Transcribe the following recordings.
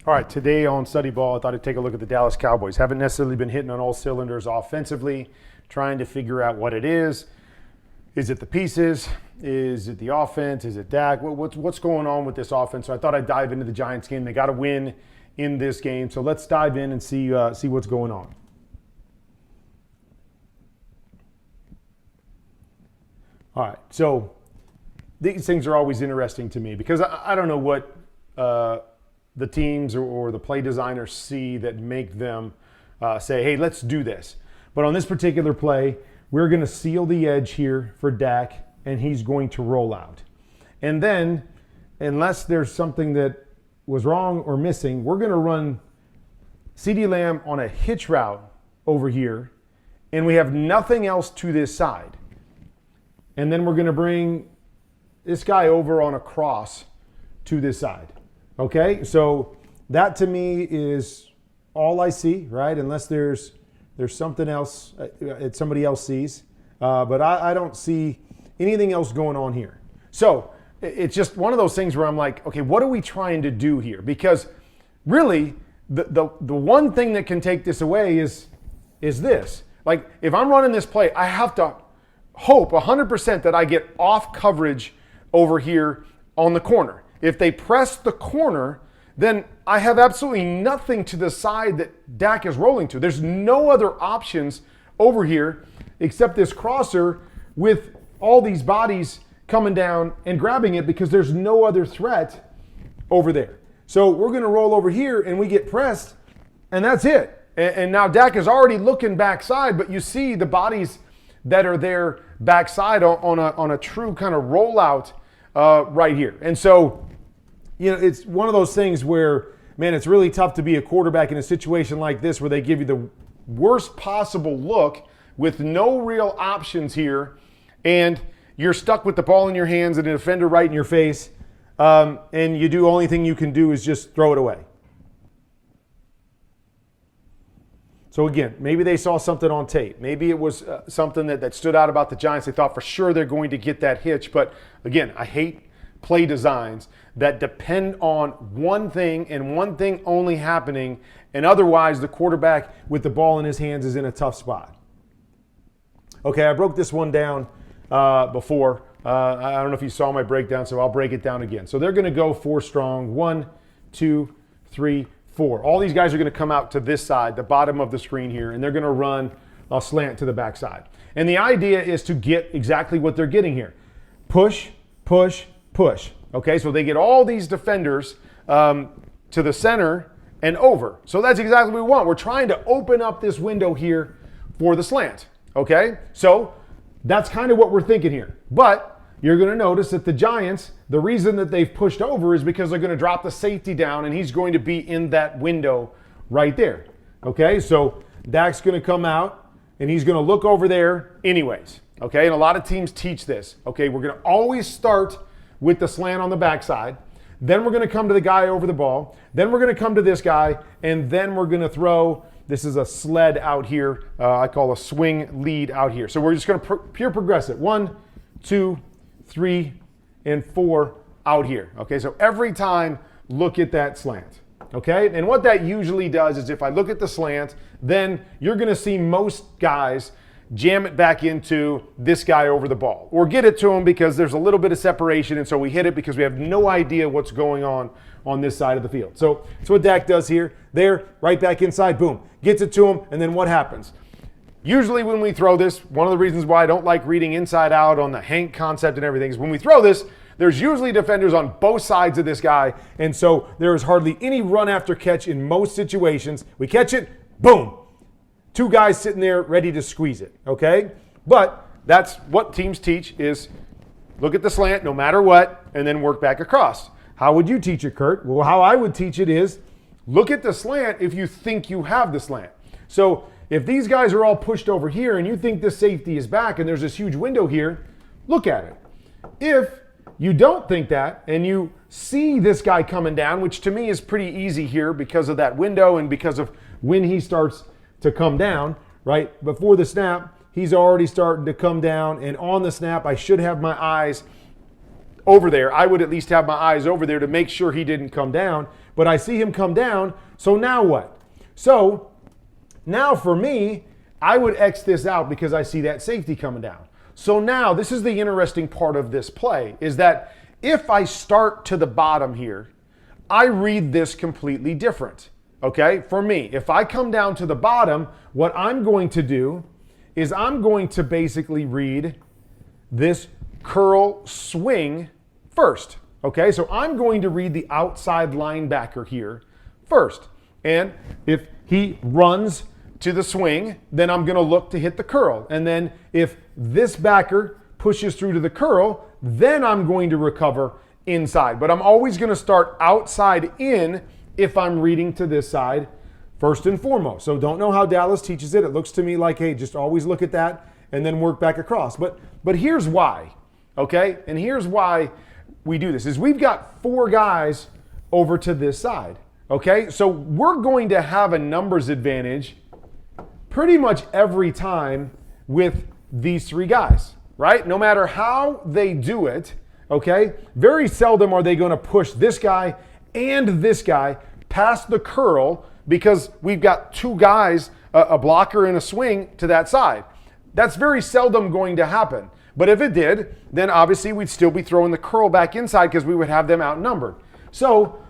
All right, today on StudyBall, I thought I'd take a look at the Dallas Cowboys. Haven't necessarily been hitting on all cylinders offensively, trying to figure out what it is. Is it the pieces? Is it the offense? Is it Dak? What's going on with this offense? So I thought I'd dive into the Giants game. They got to win in this game. So let's dive in and see what's going on. All right, so these things are always interesting to me because I don't know what the teams or the play designers see that make them say, hey, let's do this. But on this particular play, we're going to seal the edge here for Dak, and he's going to roll out. And then, unless there's something that was wrong or missing, we're going to run CeeDee Lamb on a hitch route over here, and we have nothing else to this side. And then we're going to bring this guy over on a cross to this side. Okay, so that to me is all I see, right? Unless there's something else somebody else sees. But I don't see anything else going on here. So it's just one of those things where I'm like, okay, what are we trying to do here? Because really, the one thing that can take this away is this. Like, if I'm running this play, I have to hope 100% that I get off coverage over here on the corner. If they press the corner, then I have absolutely nothing to the side that Dak is rolling to. There's no other options over here except this crosser with all these bodies coming down and grabbing it because there's no other threat over there. So we're going to roll over here and we get pressed, and that's it. And now Dak is already looking backside, but you see the bodies that are there backside on a true kind of rollout right here. And so, you know, it's one of those things where, man, it's really tough to be a quarterback in a situation like this where they give you the worst possible look with no real options here, and you're stuck with the ball in your hands and a defender right in your face, and you do only thing you can do is just throw it away. So again, maybe they saw something on tape. Maybe it was something that stood out about the Giants. They thought for sure they're going to get that hitch. But again, I hate play designs that depend on one thing and one thing only happening, and otherwise the quarterback with the ball in his hands is in a tough spot. Okay, I broke this one down before. I don't know if you saw my breakdown, so I'll break it down again. So they're going to go 4 strong. 1, 2, 3, 4. All these guys are going to come out to this side, the bottom of the screen here, and they're going to run a slant to the backside. And the idea is to get exactly what they're getting here. Push, push, push. Okay, so they get all these defenders to the center and over. So that's exactly what we want. We're trying to open up this window here for the slant. Okay, so that's kind of what we're thinking here. But you're going to notice that the Giants, the reason that they've pushed over is because they're going to drop the safety down, and he's going to be in that window right there. Okay, so Dak's going to come out, and he's going to look over there anyways. Okay, and a lot of teams teach this. Okay, we're going to always start with the slant on the backside. Then we're going to come to the guy over the ball. Then we're going to come to this guy, and then we're going to throw, this is a sled out here. I call a swing lead out here. So we're just going to pure progress it. 1, 2, 3, and 4 out here. Okay, so every time, look at that slant. Okay, and what that usually does is if I look at the slant, then you're going to see most guys jam it back into this guy over the ball, or get it to him because there's a little bit of separation, and so we hit it because we have no idea what's going on this side of the field. So that's what Dak does here. There, right back inside, boom, gets it to him, and then what happens? Usually when we throw this, one of the reasons why I don't like reading inside out on the Hank concept and everything is when we throw this, there's usually defenders on both sides of this guy, and so there is hardly any run after catch in most situations. We catch it, boom. 2 guys sitting there ready to squeeze it, okay? But that's what teams teach is look at the slant no matter what and then work back across. How would you teach it, Kurt? Well, how I would teach it is look at the slant if you think you have the slant. So if these guys are all pushed over here and you think the safety is back and there's this huge window here, look at it. If you don't think that and you see this guy coming down, which to me is pretty easy here because of that window and because of when he starts to come down, right? Before the snap, he's already starting to come down, and on the snap, I should have my eyes over there. I would at least have my eyes over there to make sure he didn't come down. but I see him come down. So now what? So now for me, I would X this out because I see that safety coming down. So now this is the interesting part of this play, is that if I start to the bottom here, I read this completely different. Okay, for me, if I come down to the bottom, what I'm going to do is I'm going to basically read this curl swing first. Okay, so I'm going to read the outside linebacker here first. And if he runs to the swing, then I'm going to look to hit the curl. And then if this backer pushes through to the curl, then I'm going to recover inside. But I'm always going to start outside in if I'm reading to this side first and foremost. So don't know how Dallas teaches it. It looks to me like, hey, just always look at that and then work back across. But here's why, okay? And here's why we do this, is we've got 4 guys over to this side, okay? So we're going to have a numbers advantage pretty much every time with these 3 guys, right? No matter how they do it, okay? Very seldom are they going to push this guy and this guy past the curl because we've got 2 guys, a blocker and a swing to that side. That's very seldom going to happen. But if it did, then obviously we'd still be throwing the curl back inside because we would have them outnumbered. So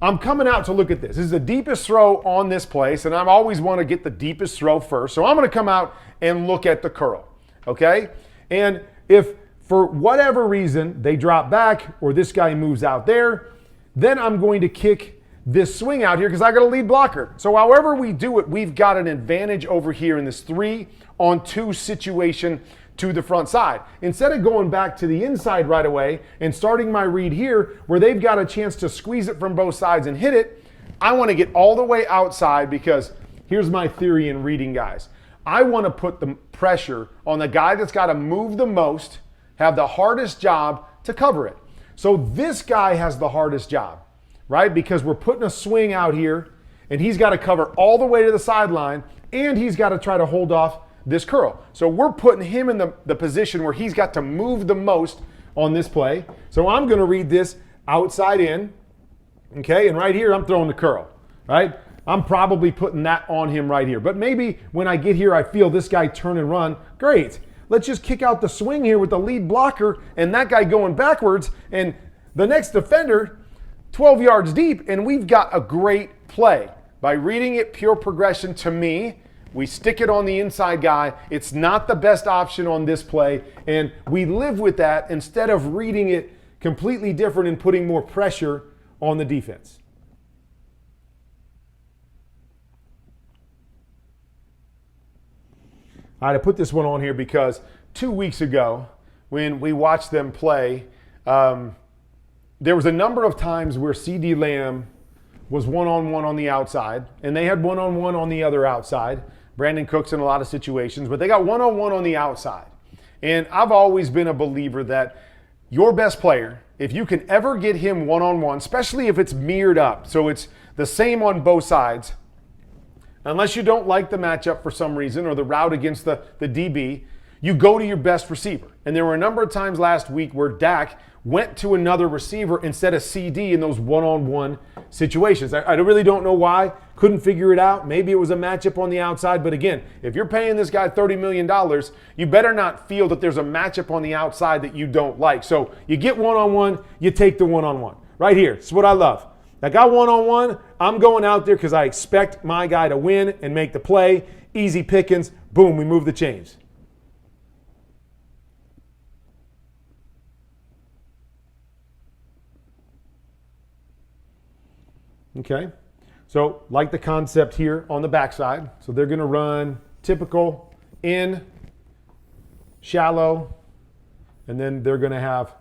I'm coming out to look at this. This is the deepest throw on this place, and I always want to get the deepest throw first. So I'm going to come out and look at the curl, okay? And if for whatever reason they drop back or this guy moves out there, then I'm going to kick this swing out here because I got a lead blocker. So however we do it, we've got an advantage over here in this 3-on-2 situation to the front side. Instead of going back to the inside right away and starting my read here where they've got a chance to squeeze it from both sides and hit it, I want to get all the way outside because here's my theory in reading, guys. I want to put the pressure on the guy that's got to move the most, have the hardest job to cover it. So this guy has the hardest job, right? Because we're putting a swing out here and he's got to cover all the way to the sideline and he's got to try to hold off this curl. So we're putting him in the position where he's got to move the most on this play. So I'm going to read this outside in, okay? And right here, I'm throwing the curl, right? I'm probably putting that on him right here. But maybe when I get here, I feel this guy turn and run. Great. Let's just kick out the swing here with the lead blocker and that guy going backwards and the next defender 12 yards deep, and we've got a great play. By reading it pure progression to me, we stick it on the inside guy. It's not the best option on this play, and we live with that instead of reading it completely different and putting more pressure on the defense. All right, I put this one on here because 2 weeks ago when we watched them play, there was a number of times where CeeDee Lamb was one-on-one on the outside, and they had one-on-one on the other outside. Brandon Cooks in a lot of situations, but they got one-on-one on the outside. And I've always been a believer that your best player, if you can ever get him one-on-one, especially if it's mirrored up, so it's the same on both sides, unless you don't like the matchup for some reason or the route against the DB, you go to your best receiver. And there were a number of times last week where Dak went to another receiver instead of CD in those one-on-one situations. I really don't know why. Couldn't figure it out. Maybe it was a matchup on the outside. But again, if you're paying this guy $30 million, you better not feel that there's a matchup on the outside that you don't like. So you get one-on-one, you take the one-on-one. Right here. It's what I love. I got one-on-one. I'm going out there because I expect my guy to win and make the play. Easy pickings. Boom, we move the chains. Okay, so like the concept here on the backside. So they're going to run typical in, shallow, and then they're going to have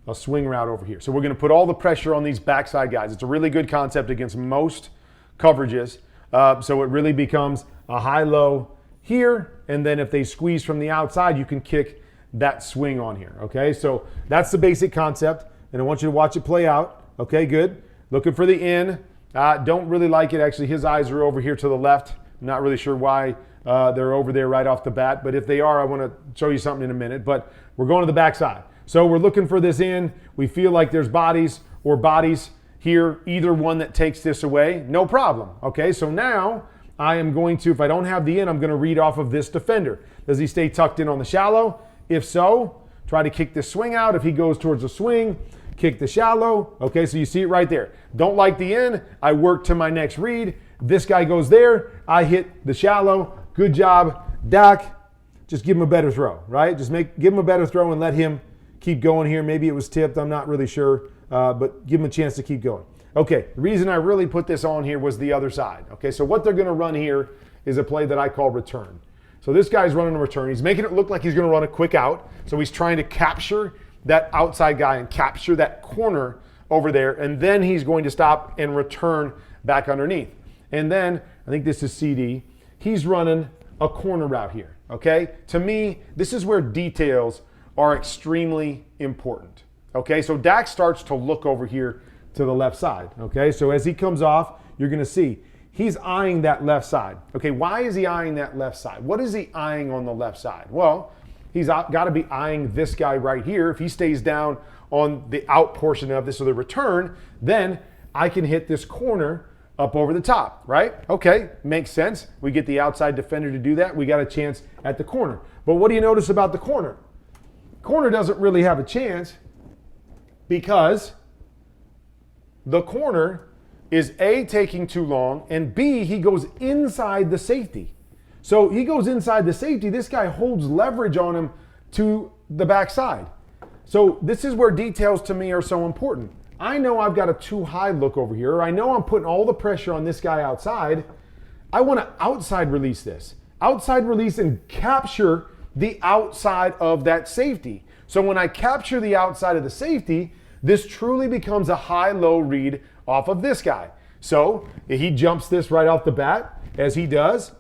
a swing route over here. So we're going to put all the pressure on these backside guys. It's a really good concept against most coverages. So it really becomes a high-low here, and then if they squeeze from the outside, you can kick that swing on here. Okay, so that's the basic concept, and I want you to watch it play out. Okay, good. Looking for the in. Don't really like it. Actually, his eyes are over here to the left. Not really sure why they're over there right off the bat. But if they are, I want to show you something in a minute. But we're going to the backside. So we're looking for this in. We feel like there's bodies or bodies here, either one that takes this away, no problem. Okay, so now I am going to, if I don't have the in, I'm going to read off of this defender. Does he stay tucked in on the shallow? If so, try to kick this swing out. If he goes towards the swing, kick the shallow. Okay, so you see it right there. Don't like the in, I work to my next read. This guy goes there, I hit the shallow. Good job, Dak. Just give him a better throw, right? Just give him a better throw and let him keep going here. Maybe it was tipped, I'm not really sure, but give him a chance to keep going. Okay, the reason I really put this on here was the other side. Okay, so what they're gonna run here is a play that I call return. So this guy's running a return. He's making it look like he's gonna run a quick out. So he's trying to capture that outside guy and capture that corner over there, and then he's going to stop and return back underneath. And then, I think this is CD, he's running a corner route here, okay? To me, this is where details are extremely important, okay? So Dak starts to look over here to the left side, okay? So as he comes off, you're gonna see he's eyeing that left side. Okay, why is he eyeing that left side? What is he eyeing on the left side? Well, he's got to be eyeing this guy right here. If he stays down on the out portion of this or the return, then I can hit this corner up over the top, right? Okay, makes sense. We get the outside defender to do that. We got a chance at the corner. But what do you notice about the corner? Corner doesn't really have a chance because the corner is A, taking too long, and B, he goes inside the safety. So he goes inside the safety. This guy holds leverage on him to the backside. So this is where details to me are so important. I know I've got a too high look over here. I know I'm putting all the pressure on this guy outside. I want to outside release this. Outside release and capture the outside of that safety. So when I capture the outside of the safety, this truly becomes a high-low read off of this guy. So he jumps this right off the bat. As he does,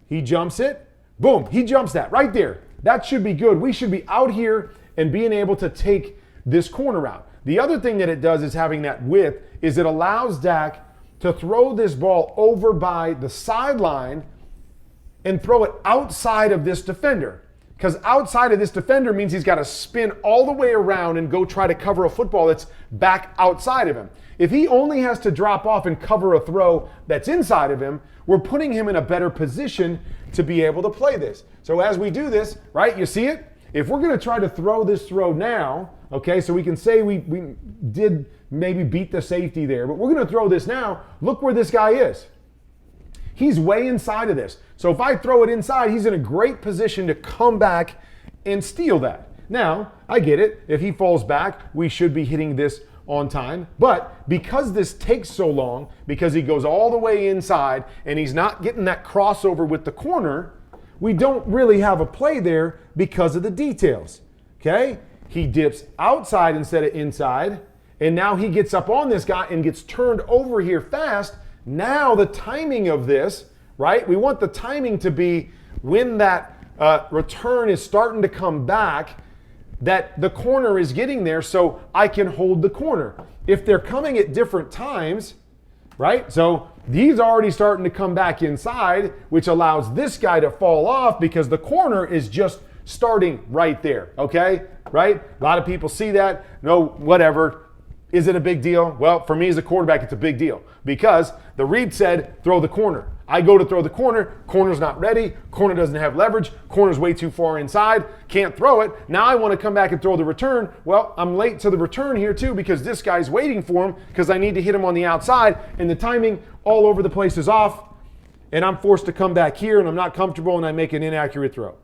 he jumps it. Boom, he jumps that right there. That should be good. We should be out here and being able to take this corner out. The other thing that it does is having that width is it allows Dak to throw this ball over by the sideline and throw it outside of this defender. Because outside of this defender means he's got to spin all the way around and go try to cover a football that's back outside of him. If he only has to drop off and cover a throw that's inside of him, we're putting him in a better position to be able to play this. So as we do this, right, you see it? If we're going to try to throw this throw now, okay, so we can say we did maybe beat the safety there, but we're going to throw this now. Look where this guy is. He's way inside of this. So if I throw it inside, he's in a great position to come back and steal that. Now, I get it. If he falls back, we should be hitting this on time. But because this takes so long, because he goes all the way inside and he's not getting that crossover with the corner, we don't really have a play there because of the details. Okay? He dips outside instead of inside, and now he gets up on this guy and gets turned over here fast. Now the timing of this, right? We want the timing to be when that return is starting to come back, that the corner is getting there so I can hold the corner. If they're coming at different times, right? So he's already starting to come back inside, which allows this guy to fall off because the corner is just starting right there, okay? Right? A lot of people see that. No, whatever. Is it a big deal? Well, for me as a quarterback, it's a big deal because the read said throw the corner. I go to throw the corner, corner's not ready, corner doesn't have leverage, corner's way too far inside, can't throw it. Now I want to come back and throw the return. Well, I'm late to the return here too because this guy's waiting for him because I need to hit him on the outside, and the timing all over the place is off, and I'm forced to come back here and I'm not comfortable and I make an inaccurate throw.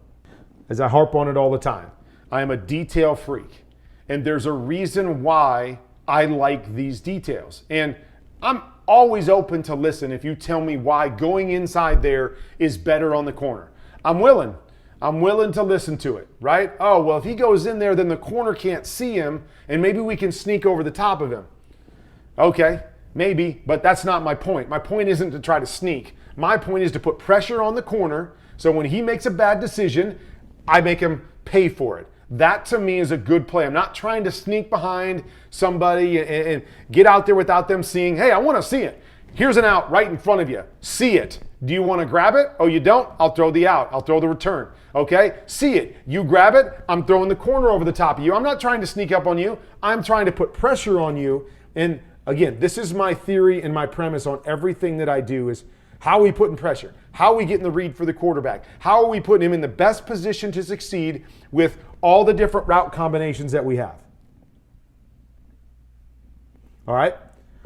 As I harp on it all the time, I am a detail freak, and there's a reason why I like these details. And I'm always open to listen if you tell me why going inside there is better on the corner. I'm willing to listen to it, right? Oh, well, if he goes in there, then the corner can't see him, and maybe we can sneak over the top of him. Okay, maybe, but that's not my point. My point isn't to try to sneak. My point is to put pressure on the corner so when he makes a bad decision, I make him pay for it. That to me is a good play. I'm not trying to sneak behind somebody and get out there without them seeing, hey, I want to see it. Here's an out right in front of you. See it. Do you want to grab it? Oh, you don't? I'll throw the out. I'll throw the return. Okay? See it. You grab it. I'm throwing the corner over the top of you. I'm not trying to sneak up on you. I'm trying to put pressure on you, and again, this is my theory and my premise on everything that I do is how are we putting pressure? How are we getting the read for the quarterback? How are we putting him in the best position to succeed with all the different route combinations that we have? All right,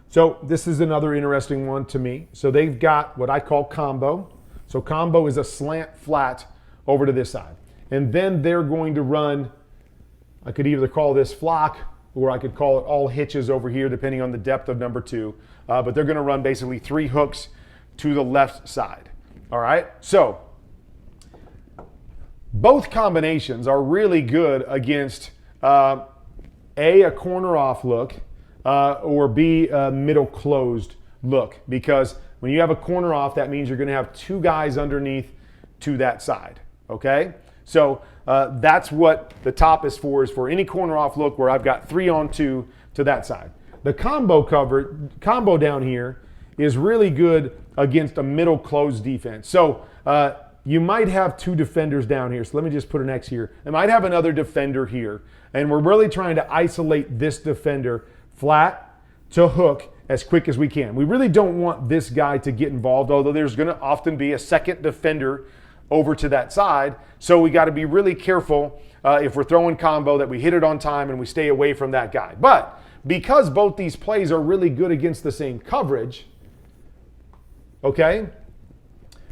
so this is another interesting one to me. So they've got what I call combo. So combo is a slant flat over to this side. And then they're going to run, I could either call this flock or I could call it all hitches over here depending on the depth of number 2. But they're going to run basically 3 hooks to the left side. All right, so both combinations are really good against A, a corner off look, or B, a middle closed look. Because when you have a corner off, that means you're going to have 2 guys underneath to that side. Okay, so that's what the top is for any corner off look where I've got 3 on 2 to that side. The combo down here is really good against a middle closed defense. So you might have 2 defenders down here. So let me just put an X here. I might have another defender here. And we're really trying to isolate this defender flat to hook as quick as we can. We really don't want this guy to get involved, although there's going to often be a second defender over to that side. So we got to be really careful if we're throwing combo that we hit it on time and we stay away from that guy. But because both these plays are really good against the same coverage, okay,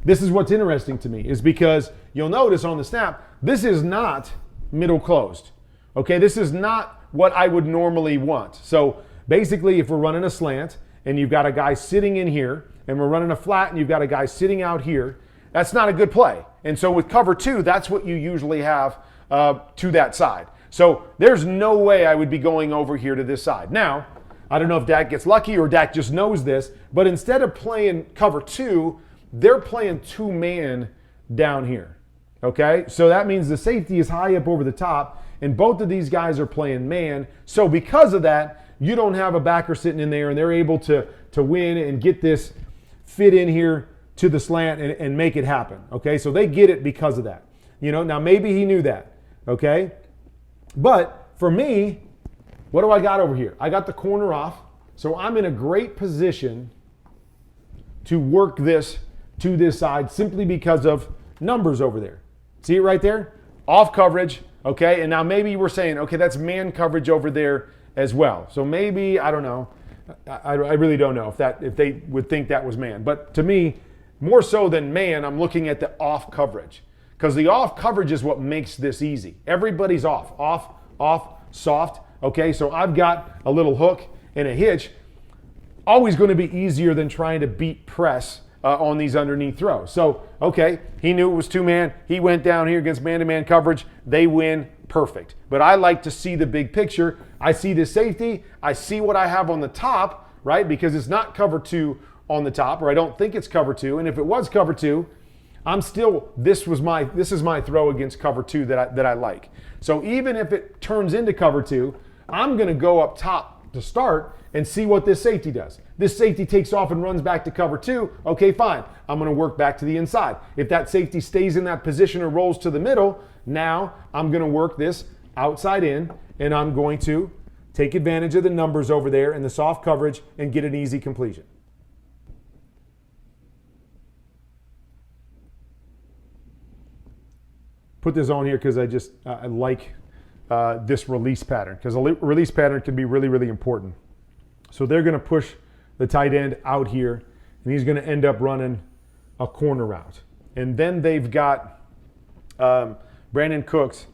this is what's interesting to me is because you'll notice on the snap, this is not middle closed. Okay, this is not what I would normally want. So basically, if we're running a slant and you've got a guy sitting in here and we're running a flat and you've got a guy sitting out here, that's not a good play. And so with cover 2, that's what you usually have to that side. So there's no way I would be going over here to this side. Now, I don't know if Dak gets lucky or Dak just knows this, but instead of playing cover 2, they're playing 2-man down here. Okay, so that means the safety is high up over the top, and both of these guys are playing man. So because of that, you don't have a backer sitting in there, and they're able to win and get this fit in here to the slant and make it happen. Okay, so they get it because of that. You know, now maybe he knew that. Okay, but for me, what do I got over here? I got the corner off, so I'm in a great position to work this to this side simply because of numbers over there. See it right there? Off coverage, okay? And now maybe we're saying, okay, that's man coverage over there as well. So maybe, I don't know. I really don't know if they would think that was man. But to me, more so than man, I'm looking at the off coverage. Because the off coverage is what makes this easy. Everybody's off, soft. Okay, so I've got a little hook and a hitch. Always going to be easier than trying to beat press on these underneath throws. So, okay, he knew it was 2-man. He went down here against man-to-man coverage. They win, perfect. But I like to see the big picture. I see the safety. I see what I have on the top, right? Because it's not cover 2 on the top, or I don't think it's cover 2. And if it was cover 2, I'm still, this is my throw against cover 2 that I like. So even if it turns into cover 2, I'm going to go up top to start and see what this safety does. This safety takes off and runs back to cover 2. Okay, fine. I'm going to work back to the inside. If that safety stays in that position or rolls to the middle, now I'm going to work this outside in, and I'm going to take advantage of the numbers over there and the soft coverage and get an easy completion. Put this on here because I like this release pattern, because a release pattern can be really, really important. So they're going to push the tight end out here, and he's going to end up running a corner route. And then they've got Brandon Cooks,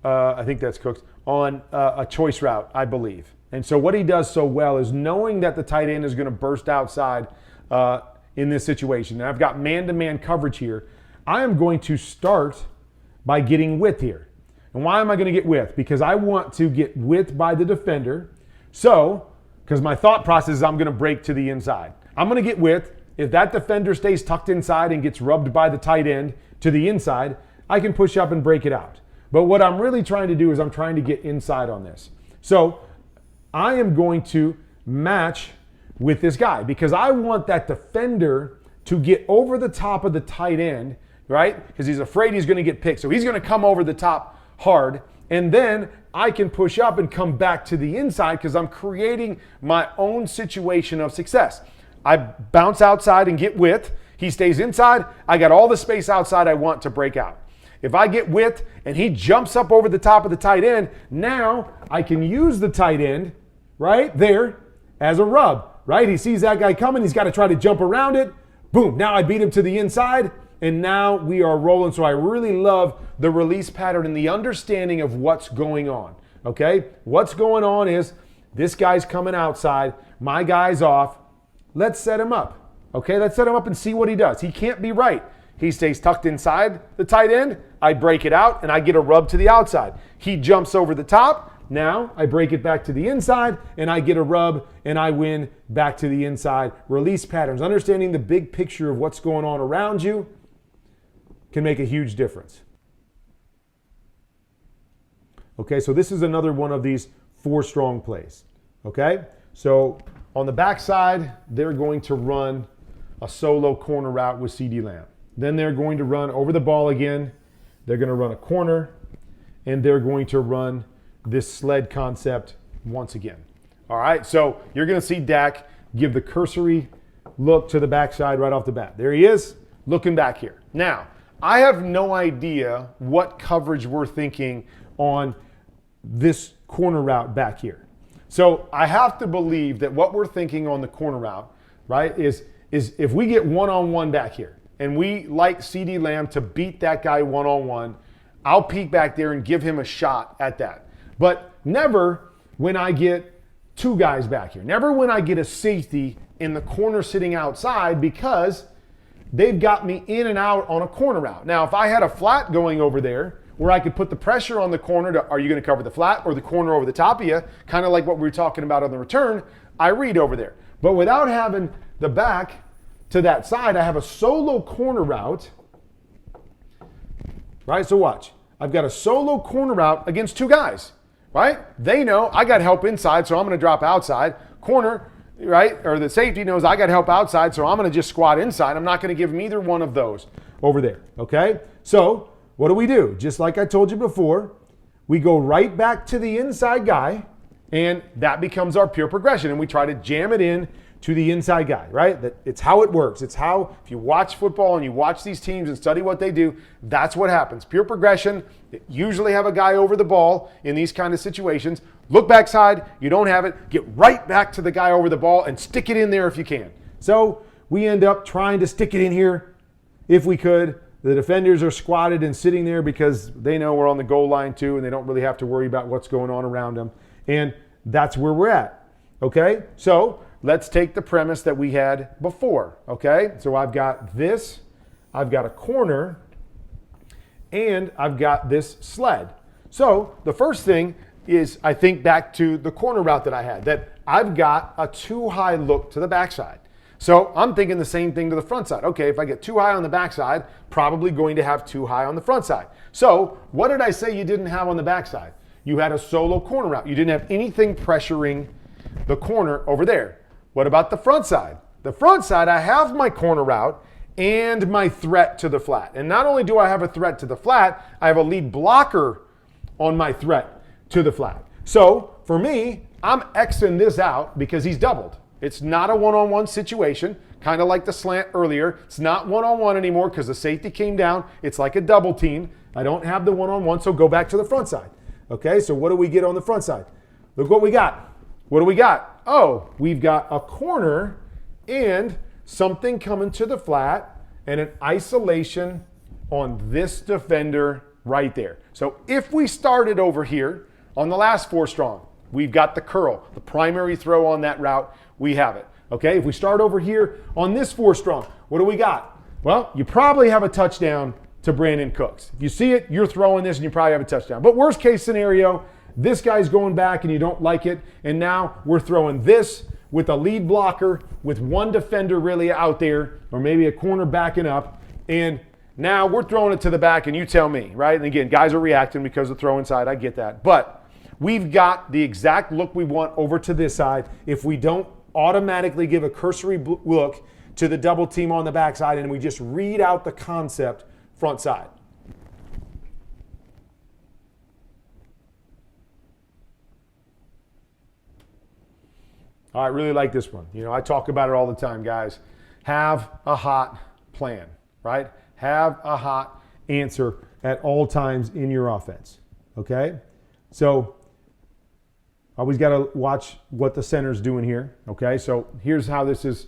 I think that's Cooks, on a choice route, I believe. And so what he does so well is knowing that the tight end is going to burst outside in this situation. And I've got man-to-man coverage here. I am going to start by getting width here. And why am I going to get width? Because I want to get width by the defender. So, because my thought process is I'm going to break to the inside. I'm going to get width. If that defender stays tucked inside and gets rubbed by the tight end to the inside, I can push up and break it out. But what I'm really trying to do is I'm trying to get inside on this. So I am going to match with this guy because I want that defender to get over the top of the tight end, right? Because he's afraid he's going to get picked. So he's going to come over the top hard, And then I can push up and come back to the inside because I'm creating my own situation of success. I bounce outside and get width. He stays inside. I got all the space outside I want to break out. If I get width and he jumps up over the top of the tight end, now I can use the tight end right there as a rub, right? He sees that guy coming. He's got to try to jump around it. Boom. Now I beat him to the inside, and now we are rolling. So I really love the release pattern and the understanding of what's going on, okay? What's going on is this guy's coming outside. My guy's off. Let's set him up, okay? Let's set him up and see what he does. He can't be right. He stays tucked inside the tight end. I break it out, and I get a rub to the outside. He jumps over the top. Now I break it back to the inside, and I get a rub, and I win back to the inside. Release patterns. Understanding the big picture of what's going on around you can make a huge difference. Okay, so this is another one of these 4 strong plays. Okay, so on the backside, they're going to run a solo corner route with CeeDee Lamb. Then they're going to run over the ball again. They're going to run a corner, and they're going to run this sled concept once again. All right, so you're going to see Dak give the cursory look to the backside right off the bat. There he is, looking back here. Now, I have no idea what coverage we're thinking on this corner route back here. So I have to believe that what we're thinking on the corner route, right, is if we get one-on-one back here, and we like CeeDee Lamb to beat that guy one-on-one, I'll peek back there and give him a shot at that. But never when I get 2 guys back here. Never when I get a safety in the corner sitting outside, because they've got me in and out on a corner route. Now, if I had a flat going over there where I could put the pressure on the corner to, are you going to cover the flat or the corner over the top of you, kind of like what we were talking about on the return, I read over there. But without having the back to that side, I have a solo corner route, right? So watch. I've got a solo corner route against 2 guys, right? They know I got help inside, so I'm going to drop outside. Corner, right, or the safety knows I got help outside, so I'm going to just squat inside. I'm not going to give him either one of those over there, okay? So what do? Just like I told you before, we go right back to the inside guy, and that becomes our pure progression, and we try to jam it in to the inside guy, right? It's how it works. It's how, if you watch football and you watch these teams and study what they do, that's what happens. Pure progression. They usually have a guy over the ball in these kind of situations. Look backside, you don't have it, get right back to the guy over the ball and stick it in there if you can. So we end up trying to stick it in here if we could. The defenders are squatted and sitting there because they know we're on the goal line too, and they don't really have to worry about what's going on around them. And that's where we're at, okay? So let's take the premise that we had before, okay? So I've got this, I've got a corner, and I've got this sled. So the first thing is I think back to the corner route that I had, that I've got a too high look to the backside. So I'm thinking the same thing to the front side. Okay, if I get too high on the backside, probably going to have too high on the front side. So what did I say you didn't have on the backside? You had a solo corner route. You didn't have anything pressuring the corner over there. What about the front side? The front side, I have my corner route and my threat to the flat. And not only do I have a threat to the flat, I have a lead blocker on my threat to the flat. So for me, I'm Xing this out because he's doubled. It's not a one-on-one situation, kind of like the slant earlier. It's not one-on-one anymore because the safety came down. It's like a double team. I don't have the one-on-one, so go back to the front side. Okay, so what do we get on the front side? Look what we got. What do we got? Oh, we've got a corner and something coming to the flat and an isolation on this defender right there. So if we started over here on the last 4 strong, we've got the curl, the primary throw on that route, we have it. Okay, if we start over here on this 4 strong, what do we got? Well, you probably have a touchdown to Brandon Cooks. If you see it, you're throwing this and you probably have a touchdown. But worst case scenario, this guy's going back and you don't like it, and now we're throwing this with a lead blocker with one defender really out there, or maybe a corner backing up, and now we're throwing it to the back, and you tell me, right? And again, guys are reacting because of throw inside, I get that. But we've got the exact look we want over to this side if we don't automatically give a cursory look to the double team on the backside and we just read out the concept front side. I really like this one. I talk about it all the time, guys. Have a hot plan, right? Have a hot answer at all times in your offense, okay? So always got to watch what the center's doing here, okay? So here's how this is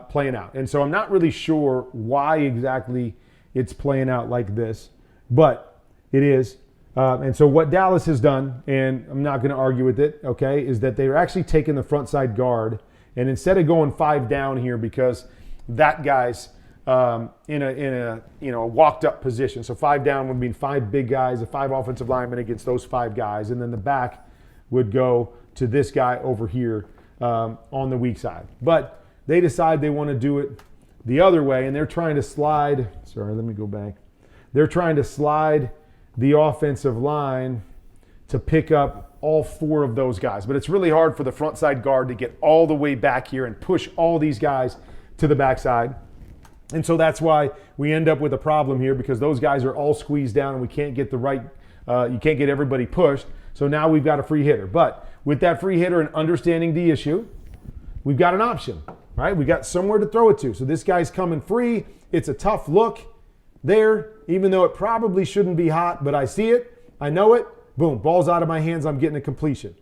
playing out. And so I'm not really sure why exactly it's playing out like this, but it is. And so what Dallas has done, and I'm not going to argue with it, okay, is that they're actually taking the front side guard, and instead of going 5 down here because that guy's in a walked up position. So 5 down would mean 5 big guys, 5 offensive linemen against those 5 guys, and then the back would go to this guy over here on the weak side. But they decide they want to do it the other way, and they're trying to slide. Sorry, let me go back. They're trying to slide the offensive line to pick up all 4 of those guys. But it's really hard for the front side guard to get all the way back here and push all these guys to the backside. And so that's why we end up with a problem here, because those guys are all squeezed down and we can't get you can't get everybody pushed. So now we've got a free hitter. But with that free hitter and understanding the issue, we've got an option, right? We got somewhere to throw it to. So this guy's coming free. It's a tough look there, even though it probably shouldn't be hot, but I see it, I know it, boom, ball's out of my hands, I'm getting a completion.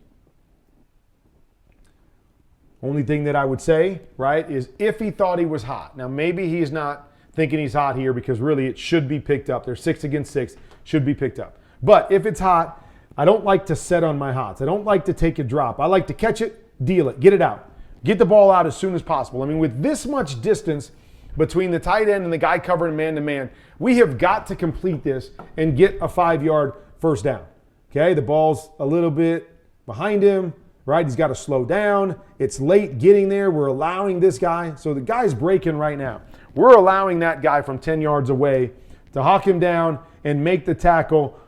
Only thing that I would say, right, is if he thought he was hot. Now maybe he's not thinking he's hot here because really it should be picked up. They're 6 against 6, should be picked up. But if it's hot, I don't like to set on my hots. I don't like to take a drop. I like to catch it, deal it, get it out. Get the ball out as soon as possible. I mean, with this much distance between the tight end and the guy covering man-to-man, we have got to complete this and get a 5-yard first down. Okay, the ball's a little bit behind him, right? He's got to slow down. It's late getting there. We're allowing this guy. So the guy's breaking right now. We're allowing that guy from 10 yards away to hawk him down and make the tackle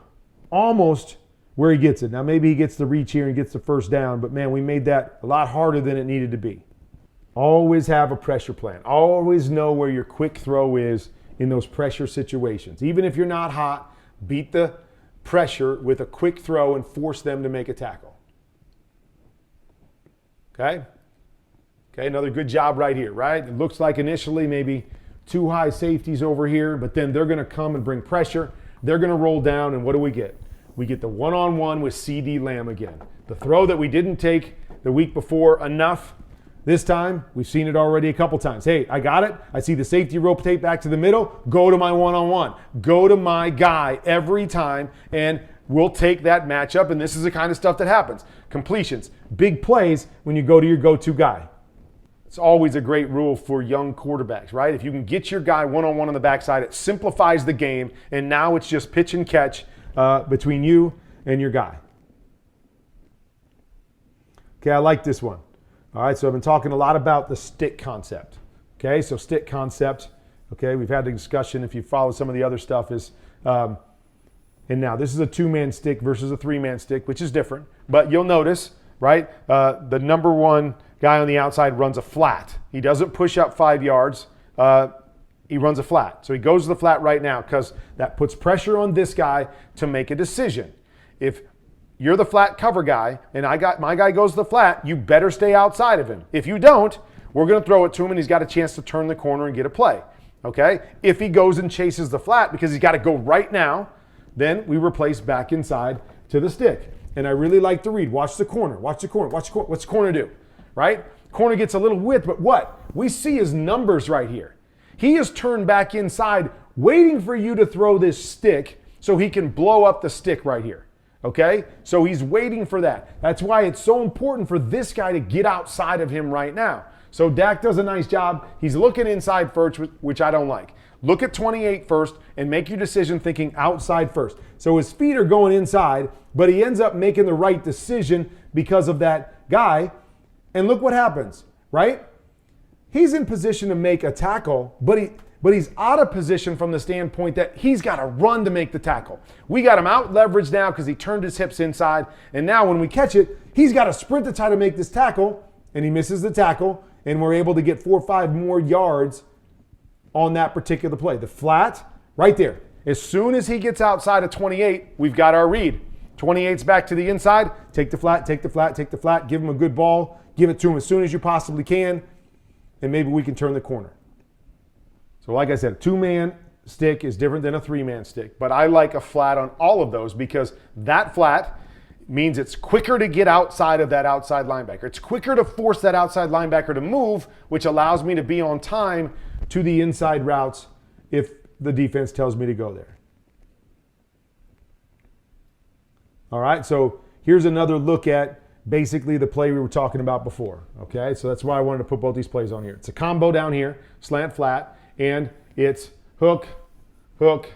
almost where he gets it. Now maybe he gets the reach here and gets the first down, but man, we made that a lot harder than it needed to be. Always have a pressure plan. Always know where your quick throw is in those pressure situations. Even if you're not hot, beat the pressure with a quick throw and force them to make a tackle. Okay? Okay, another good job right here, right? It looks like initially maybe 2 high safeties over here, but then they're going to come and bring pressure. They're going to roll down, and what do we get? We get the one-on-one with CD Lamb again. The throw that we didn't take the week before enough. This time, we've seen it already a couple times. Hey, I got it. I see the safety rope tape back to the middle. Go to my one-on-one. Go to my guy every time, and we'll take that matchup, and this is the kind of stuff that happens. Completions, big plays when you go to your go-to guy. It's always a great rule for young quarterbacks, right? If you can get your guy one-on-one on the backside, it simplifies the game, and now it's just pitch and catch between you and your guy. Okay, I like this one. All right, so I've been talking a lot about the stick concept. Okay, so stick concept. Okay, we've had the discussion, if you follow some of the other stuff, is, and now this is a 2-man stick versus a 3-man stick, which is different. But you'll notice, right, the number 1 guy on the outside runs a flat. He doesn't push up 5 yards. He runs a flat. So he goes to the flat right now because that puts pressure on this guy to make a decision. If you're the flat cover guy, and my guy goes to the flat, you better stay outside of him. If you don't, we're going to throw it to him, and he's got a chance to turn the corner and get a play. Okay? If he goes and chases the flat because he's got to go right now, then we replace back inside to the stick. And I really like to read. Watch the corner. Watch the corner. Watch the corner. What's the corner do? Right? Corner gets a little width, but what? We see his numbers right here. He is turned back inside, waiting for you to throw this stick so he can blow up the stick right here. Okay? So he's waiting for that. That's why it's so important for this guy to get outside of him right now. So Dak does a nice job. He's looking inside first, which I don't like. Look at 28 first and make your decision thinking outside first. So his feet are going inside, but he ends up making the right decision because of that guy. And look what happens, right? He's in position to make a tackle, but he's out of position from the standpoint that he's got to run to make the tackle. We got him out leveraged now because he turned his hips inside. And now when we catch it, he's got to sprint to try to make this tackle, and he misses the tackle, and we're able to get 4 or 5 more yards on that particular play. The flat, right there. As soon as he gets outside of 28, we've got our read. 28's back to the inside, take the flat, take the flat, take the flat, give him a good ball, give it to him as soon as you possibly can, and maybe we can turn the corner. So like I said, a 2-man stick is different than a 3-man stick, but I like a flat on all of those because that flat means it's quicker to get outside of that outside linebacker. It's quicker to force that outside linebacker to move, which allows me to be on time to the inside routes if the defense tells me to go there. All right, so here's another look at basically the play we were talking about before. Okay, so that's why I wanted to put both these plays on here. It's a combo down here, slant flat, and it's hook, hook,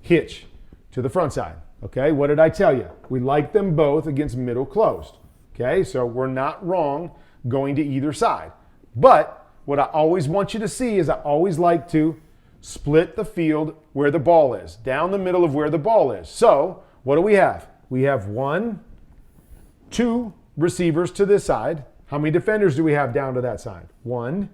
hitch to the front side. Okay, what did I tell you? We like them both against middle closed. Okay, so we're not wrong going to either side. But what I always want you to see is I always like to split the field where the ball is, down the middle of where the ball is. So what do we have? We have 1, 2 receivers to this side. How many defenders do we have down to that side? 1,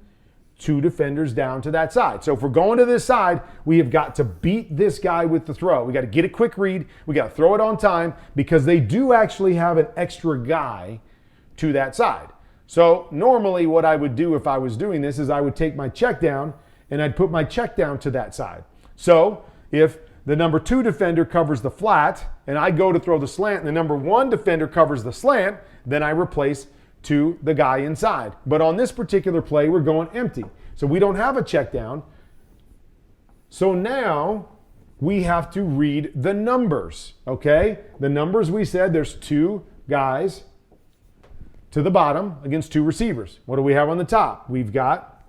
2 defenders down to that side. So if we're going to this side, we have got to beat this guy with the throw. We got to get a quick read. We got to throw it on time because they do actually have an extra guy to that side. So normally what I would do if I was doing this is I would take my check down and I'd put my check down to that side. So if the number 2 defender covers the flat and I go to throw the slant and the number 1 defender covers the slant, then I replace to the guy inside. But on this particular play, we're going empty. So we don't have a check down. So now we have to read the numbers, okay? The numbers we said there's 2 guys to the bottom against 2 receivers. What do we have on the top? We've got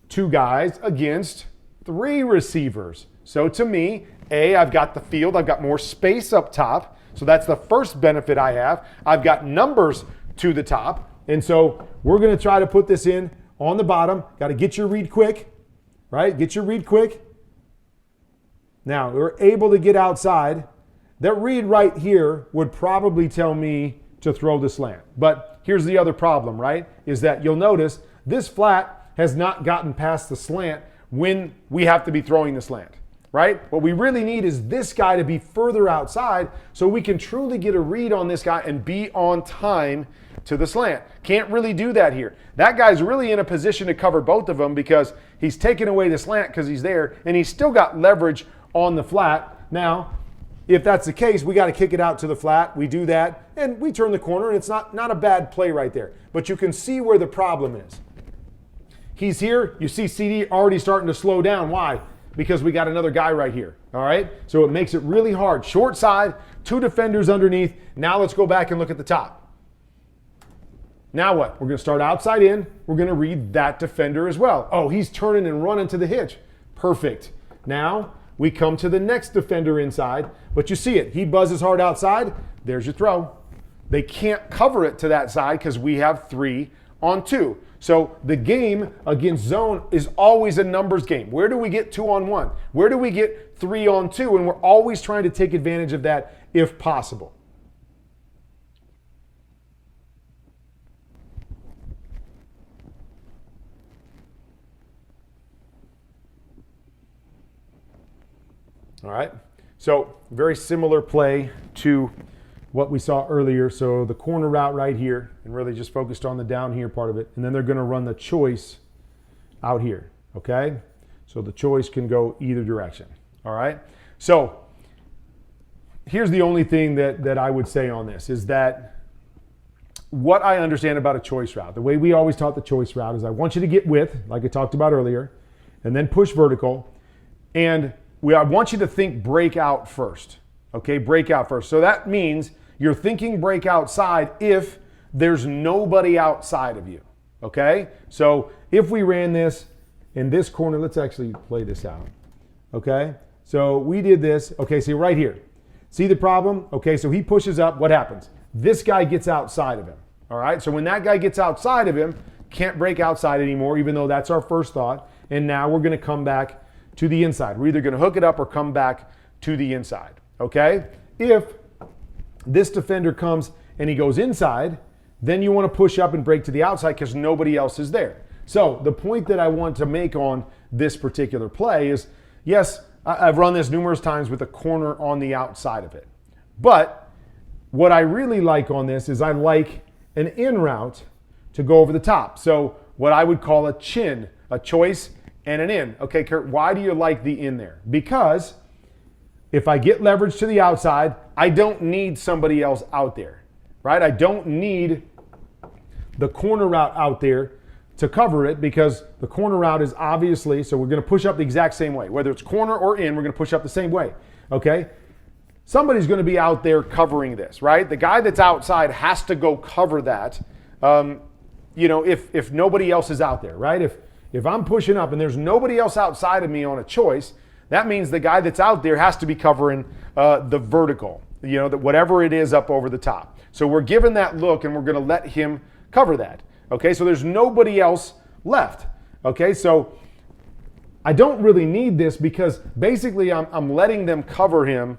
2 guys against 3 receivers. So to me, I've got the field, I've got more space up top. So that's the first benefit I have. I've got numbers to the top. And so we're going to try to put this in on the bottom. Got to get your read quick, right? Get your read quick. Now, we're able to get outside. That read right here would probably tell me to throw the slant. But here's the other problem, right? Is that you'll notice this flat has not gotten past the slant when we have to be throwing the slant, right? What we really need is this guy to be further outside so we can truly get a read on this guy and be on time to the slant. Can't really do that here. That guy's really in a position to cover both of them because he's taking away the slant because he's there and he's still got leverage on the flat. Now, if that's the case, we got to kick it out to the flat. We do that and we turn the corner and it's not a bad play right there. But you can see where the problem is. He's here. You see CD already starting to slow down. Why? Because we got another guy right here. All right? So it makes it really hard. Short side, 2 defenders underneath. Now let's go back and look at the top. Now what? We're going to start outside in. We're going to read that defender as well. Oh, he's turning and running to the hitch. Perfect. Now we come to the next defender inside, but you see it. He buzzes hard outside. There's your throw. They can't cover it to that side because we have 3 on 2. So the game against zone is always a numbers game. Where do we get 2 on 1? Where do we get 3 on 2? And we're always trying to take advantage of that if possible. All right, so very similar play to what we saw earlier. So the corner route right here, and really just focused on the down here part of it. And then they're going to run the choice out here, okay? So the choice can go either direction, all right? So here's the only thing that I would say on this is that what I understand about a choice route, the way we always taught the choice route is I want you to get width, like I talked about earlier, and then push vertical. And I want you to think break out first, okay? Break out first. So that means you're thinking break outside if there's nobody outside of you, okay? So if we ran this in this corner, let's actually play this out, okay? So we did this, okay, see right here. See the problem? Okay, so he pushes up, what happens? This guy gets outside of him, all right? So when that guy gets outside of him, can't break outside anymore, even though that's our first thought. And now we're gonna come back to the inside. We're either gonna hook it up or come back to the inside, okay? If this defender comes and he goes inside, then you wanna push up and break to the outside because nobody else is there. So the point that I want to make on this particular play is, yes, I've run this numerous times with a corner on the outside of it. But what I really like on this is I like an in route to go over the top. So what I would call a chin, a choice and an in. Okay, Kurt, why do you like the in there? Because if I get leverage to the outside, I don't need somebody else out there, right? I don't need the corner route out there to cover it, because the corner route is obviously, so we're going to push up the exact same way. Whether it's corner or in, we're going to push up the same way, okay? Somebody's going to be out there covering this, right? The guy that's outside has to go cover that, if nobody else is out there, right? If I'm pushing up and there's nobody else outside of me on a choice, that means the guy that's out there has to be covering the vertical, that whatever it is up over the top. So we're given that look and we're going to let him cover that. Okay, so there's nobody else left. Okay, so I don't really need this, because basically I'm letting them cover him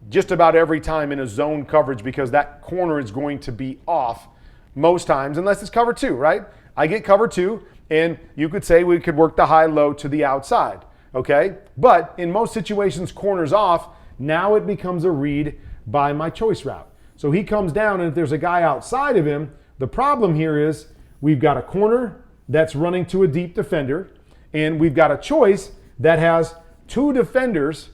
just about every time in a zone coverage, because that corner is going to be off most times, unless it's cover two, right? I get cover two, and you could say we could work the high-low to the outside, okay? But in most situations, corner's off. Now it becomes a read by my choice route. So he comes down, and if there's a guy outside of him, the problem here is we've got a corner that's running to a deep defender, and we've got a choice that has two defenders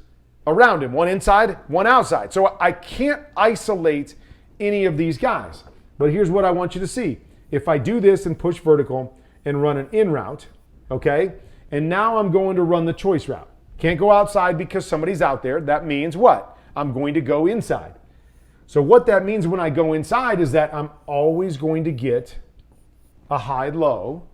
around him, one inside, one outside. So I can't isolate any of these guys. But here's what I want you to see. If I do this and push vertical and run an in route, okay, and now I'm going to run the choice route. Can't go outside because somebody's out there. That means what? I'm going to go inside. So what that means when I go inside is that I'm always going to get a high-low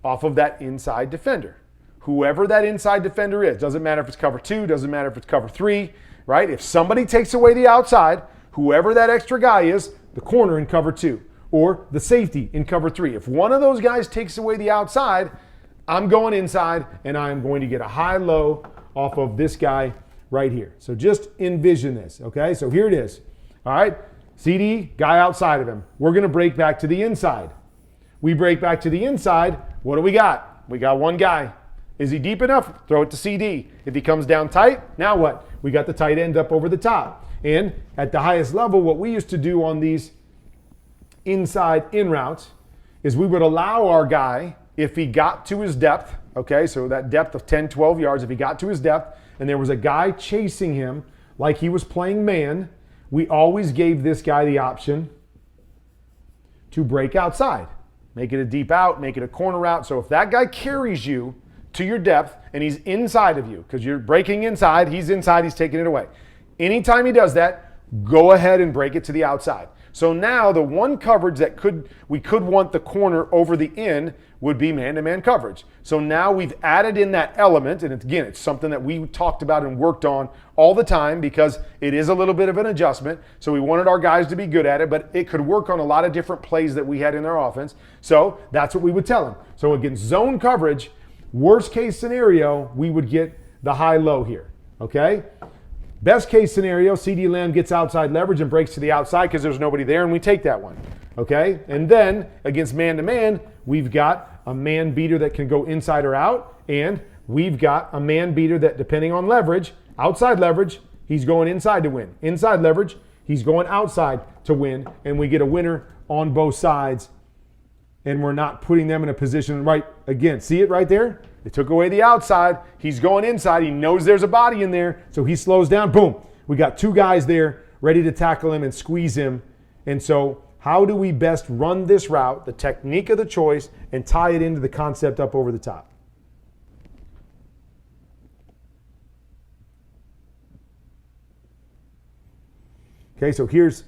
off of that inside defender. Whoever that inside defender is, doesn't matter if it's cover two, doesn't matter if it's cover three, right? If somebody takes away the outside, whoever that extra guy is, the corner in cover two, or the safety in cover three. If one of those guys takes away the outside, I'm going inside, and I'm going to get a high-low off of this guy right here. So just envision this, okay? So here it is. All right, CD, guy outside of him. We're going to break back to the inside. We break back to the inside. What do we got? We got one guy. Is he deep enough? Throw it to CD. If he comes down tight, now what? We got the tight end up over the top. And at the highest level, what we used to do on these inside in routes is we would allow our guy, if he got to his depth, okay, so that depth of 10, 12 yards, if he got to his depth and there was a guy chasing him like he was playing man, we always gave this guy the option to break outside. Make it a deep out, make it a corner out. So if that guy carries you to your depth and he's inside of you, because you're breaking inside, he's taking it away. Anytime he does that, go ahead and break it to the outside. So now the one coverage that we could want the corner over the in would be man-to-man coverage. So now we've added in that element, and again, it's something that we talked about and worked on all the time because it is a little bit of an adjustment. So we wanted our guys to be good at it, but it could work on a lot of different plays that we had in our offense. So that's what we would tell them. So against zone coverage, worst case scenario, we would get the high-low here, okay? Best case scenario, CD Lamb gets outside leverage and breaks to the outside because there's nobody there, and we take that one, okay? And then against man-to-man, we've got a man beater that can go inside or out, and we've got a man beater that, depending on leverage, outside leverage, he's going inside to win. Inside leverage, he's going outside to win, and we get a winner on both sides, and we're not putting them in a position right. Again, see it right there? They took away the outside. He's going inside. He knows there's a body in there, so he slows down. Boom. We got two guys there ready to tackle him and squeeze him. And so how do we best run this route, the technique of the choice, and tie it into the concept up over the top? Okay, so here's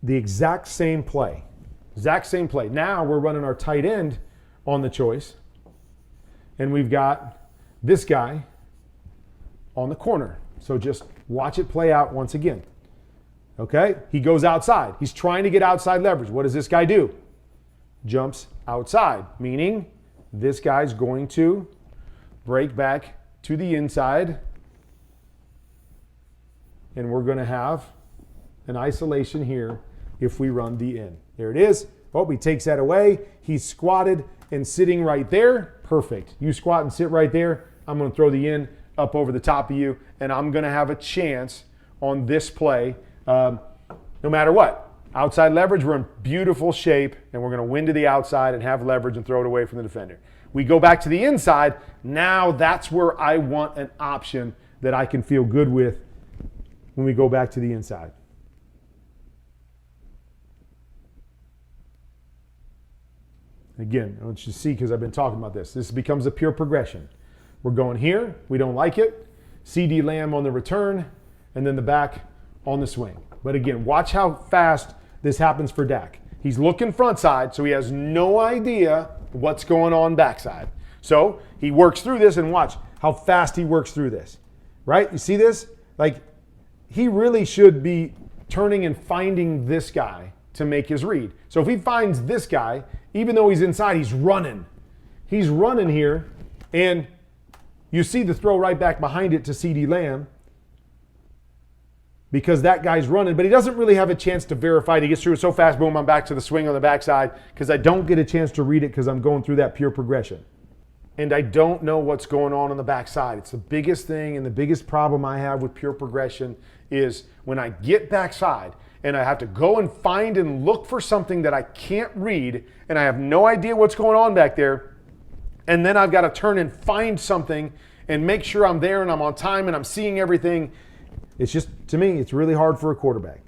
the exact same play. Exact same play. Now we're running our tight end on the choice. And we've got this guy on the corner. So just watch it play out once again. Okay? He goes outside. He's trying to get outside leverage. What does this guy do? Jumps outside, meaning this guy's going to break back to the inside. And we're going to have an isolation here if we run the in. There it is. Oh, he takes that away. He's squatted and sitting right there. Perfect. You squat and sit right there. I'm going to throw the in up over the top of you, and I'm going to have a chance on this play no matter what. Outside leverage, we're in beautiful shape, and we're going to win to the outside and have leverage and throw it away from the defender. We go back to the inside. Now that's where I want an option that I can feel good with when we go back to the inside. Again, I want you to see, because I've been talking about this. This becomes a pure progression. We're going here. We don't like it. CD Lamb on the return, and then the back on the swing. But again, watch how fast this happens for Dak. He's looking front side, so he has no idea what's going on backside. So he works through this, and watch how fast he works through this. Right? You see this? Like, he really should be turning and finding this guy to make his read. So if he finds this guy, even though he's inside, he's running. He's running here, and you see the throw right back behind it to CD Lamb because that guy's running, but he doesn't really have a chance to verify it. He gets through it so fast, boom, I'm back to the swing on the backside because I don't get a chance to read it because I'm going through that pure progression. And I don't know what's going on the backside. It's the biggest thing, and the biggest problem I have with pure progression is when I get backside and I have to go and find and look for something that I can't read, and I have no idea what's going on back there, and then I've got to turn and find something and make sure I'm there and I'm on time and I'm seeing everything. It's just, to me, it's really hard for a quarterback.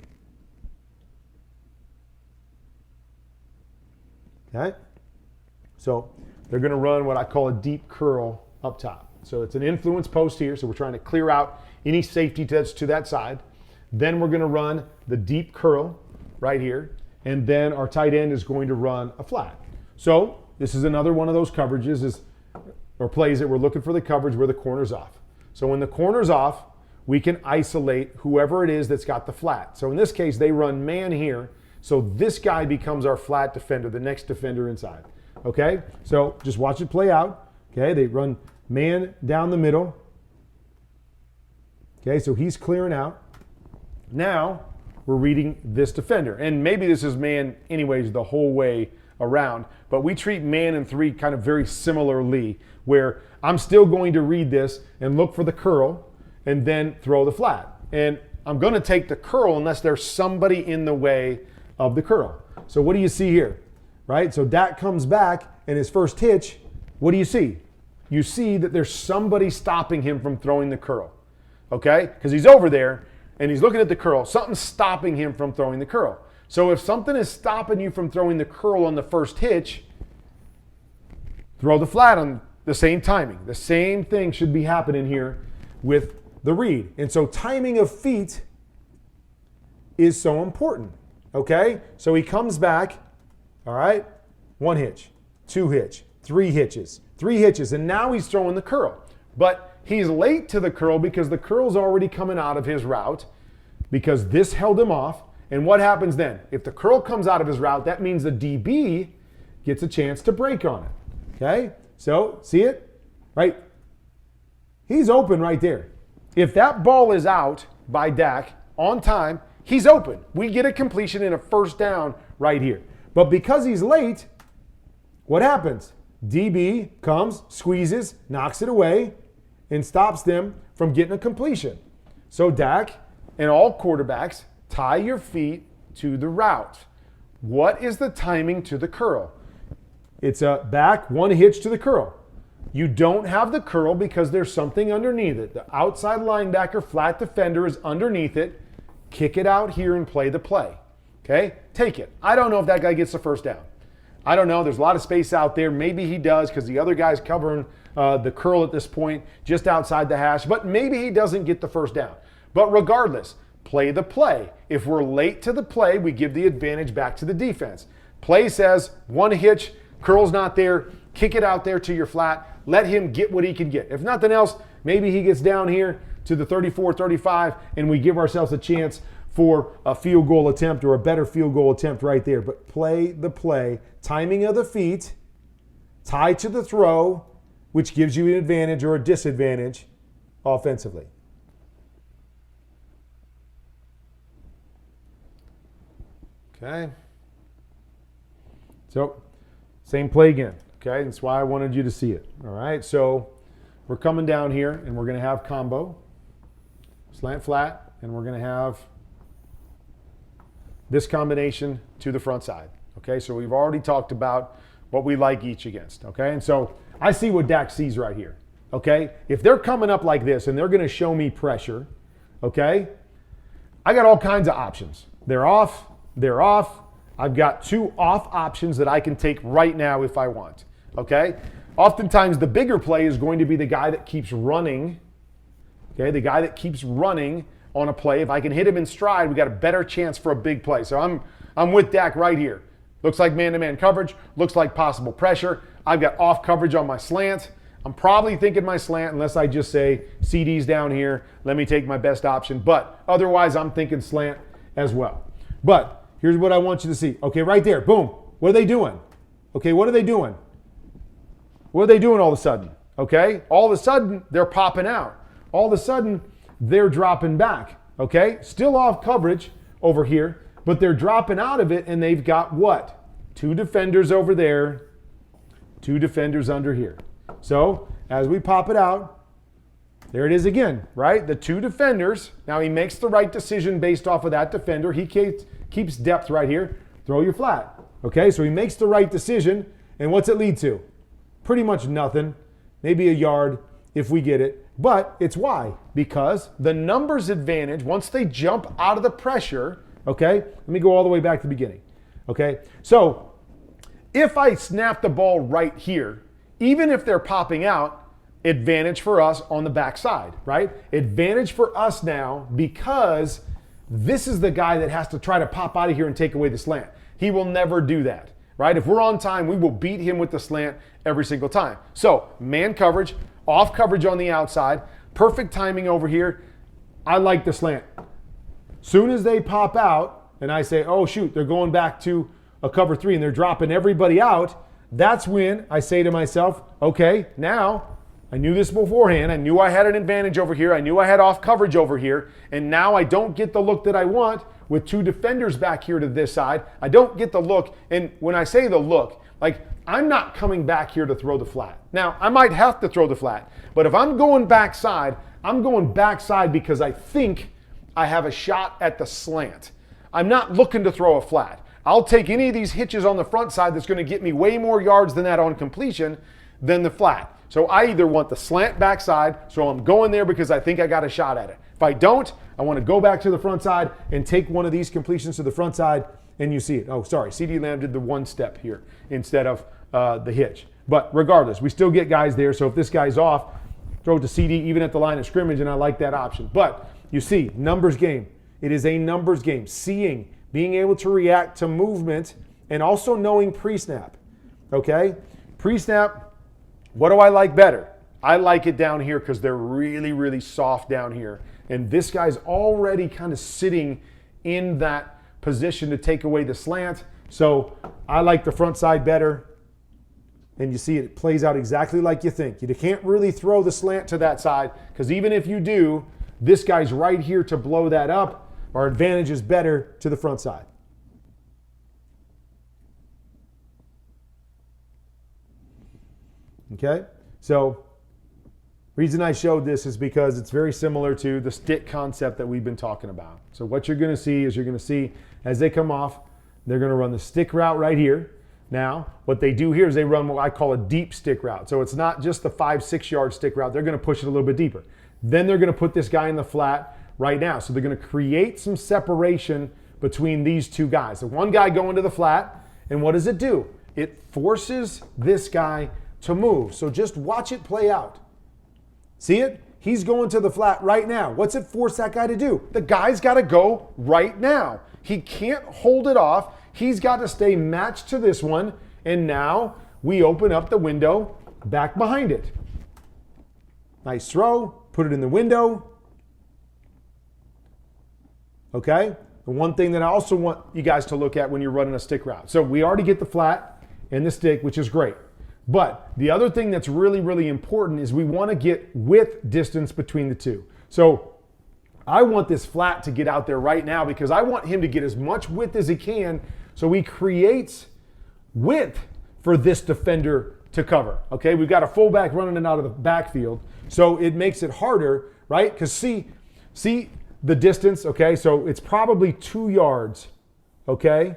Okay? So they're going to run what I call a deep curl up top. So it's an influence post here, so we're trying to clear out any safety that's to that side. Then we're going to run the deep curl right here, and then our tight end is going to run a flat. So this is another one of those coverages or plays that we're looking for the coverage where the corner's off. So when the corner's off, we can isolate whoever it is that's got the flat. So in this case, they run man here, so this guy becomes our flat defender, the next defender inside. Okay, so just watch it play out. Okay, they run man down the middle. Okay, so he's clearing out. Now we're reading this defender. And maybe this is man anyways the whole way around, but we treat man and 3 kind of very similarly, where I'm still going to read this and look for the curl and then throw the flat. And I'm going to take the curl unless there's somebody in the way of the curl. So what do you see here? Right? So Dak comes back, and his first hitch, what do you see? You see that there's somebody stopping him from throwing the curl. Okay? Because he's over there, and he's looking at the curl. Something's stopping him from throwing the curl. So if something is stopping you from throwing the curl on the first hitch, throw the flat on the same timing. The same thing should be happening here with the read. And so timing of feet is so important. Okay? So he comes back, all right? 1 hitch, 2 hitch, 3 hitches, 3 hitches, and now he's throwing the curl. But he's late to the curl because the curl's already coming out of his route because this held him off. And what happens then? If the curl comes out of his route, that means the DB gets a chance to break on it. Okay? So, see it? Right? He's open right there. If that ball is out by Dak on time, he's open. We get a completion and a first down right here. But because he's late, what happens? DB comes, squeezes, knocks it away, and stops them from getting a completion. So Dak and all quarterbacks, tie your feet to the route. What is the timing to the curl? It's a back, 1 hitch to the curl. You don't have the curl because there's something underneath it. The outside linebacker, flat defender is underneath it. Kick it out here and play the play. Okay? Take it. I don't know if that guy gets the first down. I don't know. There's a lot of space out there. Maybe he does because the other guy's covering the curl at this point just outside the hash. But maybe he doesn't get the first down. But regardless, play the play. If we're late to the play, we give the advantage back to the defense. Play says 1 hitch, curl's not there, kick it out there to your flat. Let him get what he can get. If nothing else, maybe he gets down here to the 34-35 and we give ourselves a chance for a field goal attempt or a better field goal attempt right there. But play the play. Timing of the feet, tie to the throw, which gives you an advantage or a disadvantage offensively. Okay. So, same play again. Okay, that's why I wanted you to see it. All right, so we're coming down here and we're going to have combo, slant flat, and we're going to have this combination to the front side. Okay, so we've already talked about what we like each against. Okay, and so I see what Dak sees right here. Okay, if they're coming up like this and they're going to show me pressure, okay, I got all kinds of options. They're off, they're off. I've got 2 off options that I can take right now if I want. Okay, oftentimes the bigger play is going to be the guy that keeps running. Okay, the guy that keeps running on a play. If I can hit him in stride, we got a better chance for a big play. So I'm with Dak right here. Looks like man-to-man coverage. Looks like possible pressure. I've got off coverage on my slant. I'm probably thinking my slant unless I just say CD's down here. Let me take my best option. But otherwise, I'm thinking slant as well. But here's what I want you to see. Okay, right there. Boom. What are they doing? Okay, what are they doing? What are they doing all of a sudden? Okay, all of a sudden, they're popping out. All of a sudden, they're dropping back. Okay, still off coverage over here, but they're dropping out of it, and they've got what? 2 defenders over there, 2 defenders under here. So as we pop it out, there it is again, right? The 2 defenders. Now he makes the right decision based off of that defender. He keeps depth right here. Throw your flat. Okay, so he makes the right decision, and what's it lead to? Pretty much nothing, maybe a yard if we get it. But it's why? Because the numbers advantage, once they jump out of the pressure, okay, let me go all the way back to the beginning. Okay, so if I snap the ball right here, even if they're popping out, advantage for us on the backside, right? Advantage for us now because this is the guy that has to try to pop out of here and take away the slant. He will never do that, right? If we're on time, we will beat him with the slant every single time. So man coverage, off coverage on the outside, perfect timing over here. I like the slant. Soon as they pop out and I say, oh shoot, they're going back to a cover 3 and they're dropping everybody out, that's when I say to myself, okay, now I knew this beforehand. I knew I had an advantage over here. I knew I had off coverage over here. And now I don't get the look that I want with 2 defenders back here to this side. I don't get the look. And when I say the look, like I'm not coming back here to throw the flat. Now, I might have to throw the flat. But if I'm going backside, I'm going backside because I think I have a shot at the slant. I'm not looking to throw a flat. I'll take any of these hitches on the front side that's going to get me way more yards than that on completion than the flat. So I either want the slant backside, so I'm going there because I think I got a shot at it. If I don't, I want to go back to the front side and take one of these completions to the front side, and you see it. Oh, sorry, CD Lamb did the 1 step here instead of the hitch. But regardless, we still get guys there, so if this guy's off, throw it to CD even at the line of scrimmage, and I like that option. But you see, numbers game. It is a numbers game. Seeing, being able to react to movement, and also knowing pre-snap. Okay? Pre-snap, what do I like better? I like it down here because they're really, really soft down here. And this guy's already kind of sitting in that position to take away the slant. So I like the front side better. And you see it plays out exactly like you think. You can't really throw the slant to that side because even if you do, this guy's right here to blow that up. Our advantage is better to the front side. Okay, so reason I showed this is because it's very similar to the stick concept that we've been talking about. So what you're going to see is you're going to see as they come off, they're going to run the stick route right here. Now, what they do here is they run what I call a deep stick route. So it's not just the 5-6 yard stick route. They're going to push it a little bit deeper. Then they're going to put this guy in the flat right now. So they're going to create some separation between these 2 guys. So one guy going to the flat, and what does it do? It forces this guy to move. So just watch it play out. See it? He's going to the flat right now. What's it force that guy to do? The guy's got to go right now. He can't hold it off. He's got to stay matched to this one. And now we open up the window back behind it. Nice throw. Put it in the window. Okay? The one thing that I also want you guys to look at when you're running a stick route. So we already get the flat and the stick, which is great. But the other thing that's really, really important is we want to get width distance between the 2. So I want this flat to get out there right now because I want him to get as much width as he can so he creates width for this defender to cover. Okay, we've got a fullback running it out of the backfield, so it makes it harder, right? Because see the distance, okay? So it's probably 2 yards, okay,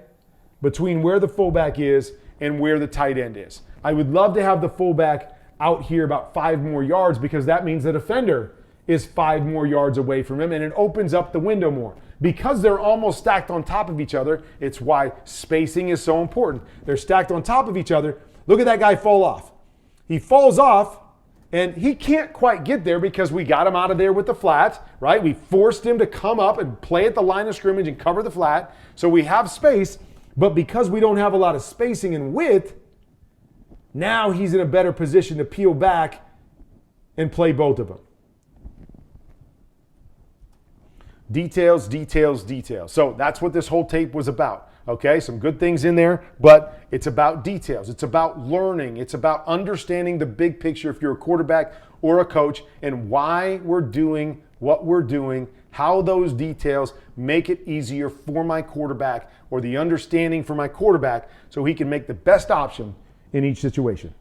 between where the fullback is and where the tight end is. I would love to have the fullback out here about 5 more yards because that means the defender is 5 more yards away from him and it opens up the window more. Because they're almost stacked on top of each other, it's why spacing is so important. They're stacked on top of each other. Look at that guy fall off. He falls off and he can't quite get there because we got him out of there with the flat, right? We forced him to come up and play at the line of scrimmage and cover the flat. So we have space, but because we don't have a lot of spacing and width, now he's in a better position to peel back and play both of them. Details, details, details. So that's what this whole tape was about. Okay, some good things in there, but it's about details. It's about learning. It's about understanding the big picture if you're a quarterback or a coach and why we're doing what we're doing, how those details make it easier for my quarterback or the understanding for my quarterback so he can make the best option in each situation.